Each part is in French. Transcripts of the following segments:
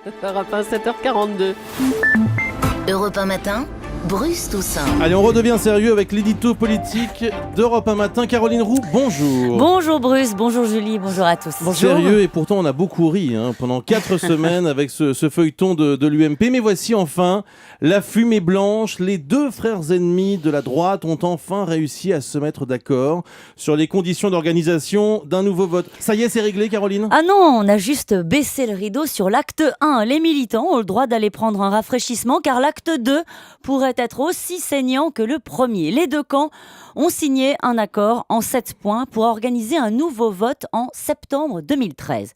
Europe 1, 7h42. Europe 1 matin, Bruce Toussaint. Allez, on redevient sérieux avec l'édito politique d'Europe 1 matin. Caroline Roux, bonjour. Bonjour Bruce, bonjour Julie, bonjour à tous. Sérieux, et pourtant on a beaucoup ri pendant 4 semaines avec ce feuilleton de l'UMP. Mais voici enfin la fumée blanche. Les deux frères ennemis de la droite ont enfin réussi à se mettre d'accord sur les conditions d'organisation d'un nouveau vote. Ça y est, c'est réglé, Caroline ? Ah non, on a juste baissé le rideau sur l'acte 1. Les militants ont le droit d'aller prendre un rafraîchissement car l'acte 2 pourrait être aussi saignant que le premier. Les deux camps ont signé un accord en 7 points pour organiser un nouveau vote en septembre 2013.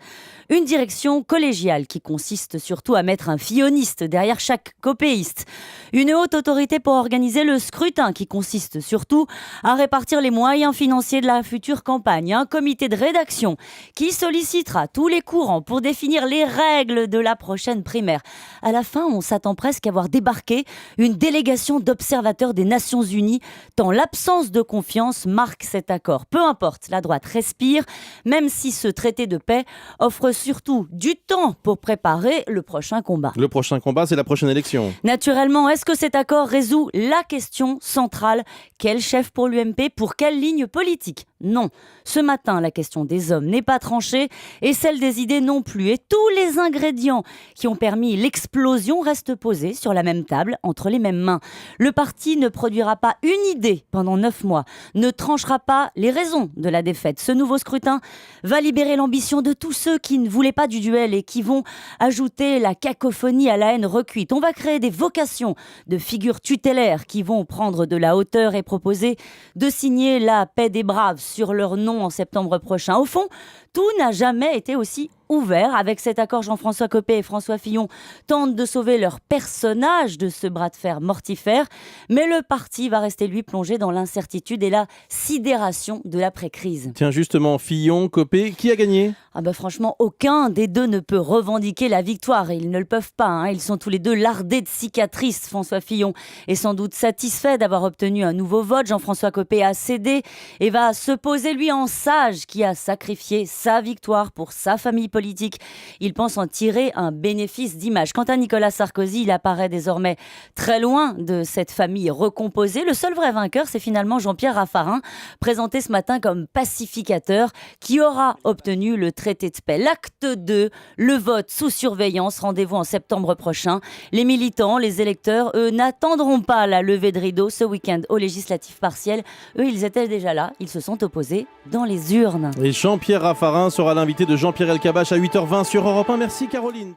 Une direction collégiale qui consiste surtout à mettre un filloniste derrière chaque copéiste. Une haute autorité pour organiser le scrutin qui consiste surtout à répartir les moyens financiers de la future campagne. Un comité de rédaction qui sollicitera tous les courants pour définir les règles de la prochaine primaire. À la fin, on s'attend presque à voir débarquer une délégation d'observateurs des Nations Unies, tant l'absence de confiance marque cet accord. Peu importe, la droite respire, même si ce traité de paix offre surtout du temps pour préparer le prochain combat. Le prochain combat, c'est la prochaine élection. Naturellement, est-ce que cet accord résout la question centrale ? Quel chef pour l'UMP ? Pour quelle ligne politique ? Non. Ce matin, la question des hommes n'est pas tranchée et celle des idées non plus. Et tous les ingrédients qui ont permis l'explosion restent posés sur la même table, entre les mêmes mains. Le parti ne produira pas une idée pendant 9 mois, ne tranchera pas les raisons de la défaite. Ce nouveau scrutin va libérer l'ambition de tous ceux qui ne voulaient pas du duel et qui vont ajouter la cacophonie à la haine recuite. On va créer des vocations de figures tutélaires qui vont prendre de la hauteur et proposer de signer la paix des braves sur leur nom en septembre prochain. Au fond, tout n'a jamais été aussi ouvert. Avec cet accord, Jean-François Copé et François Fillon tentent de sauver leur personnage de ce bras de fer mortifère. Mais le parti va rester, lui, plongé dans l'incertitude et la sidération de l'après-crise. Tiens, justement, Fillon, Copé, qui a gagné ? Franchement, aucun des deux ne peut revendiquer la victoire. Ils ne le peuvent pas. Ils sont tous les deux lardés de cicatrices. François Fillon est sans doute satisfait d'avoir obtenu un nouveau vote. Jean-François Copé a cédé et va se poser, lui, en sage qui a sacrifié sa victoire pour sa famille politique. Il pense en tirer un bénéfice d'image. Quant à Nicolas Sarkozy, il apparaît désormais très loin de cette famille recomposée. Le seul vrai vainqueur, c'est finalement Jean-Pierre Raffarin, présenté ce matin comme pacificateur, qui aura obtenu le traité de paix. L'acte 2, le vote sous surveillance, rendez-vous en septembre prochain. Les militants, les électeurs, eux, n'attendront pas la levée de rideau ce week-end aux législatives partielles. Eux, ils étaient déjà là, ils se sont opposés dans les urnes. Et Jean-Pierre Raffarin sera l'invité de Jean-Pierre Elkabbach à 8h20 sur Europe 1. Merci Caroline.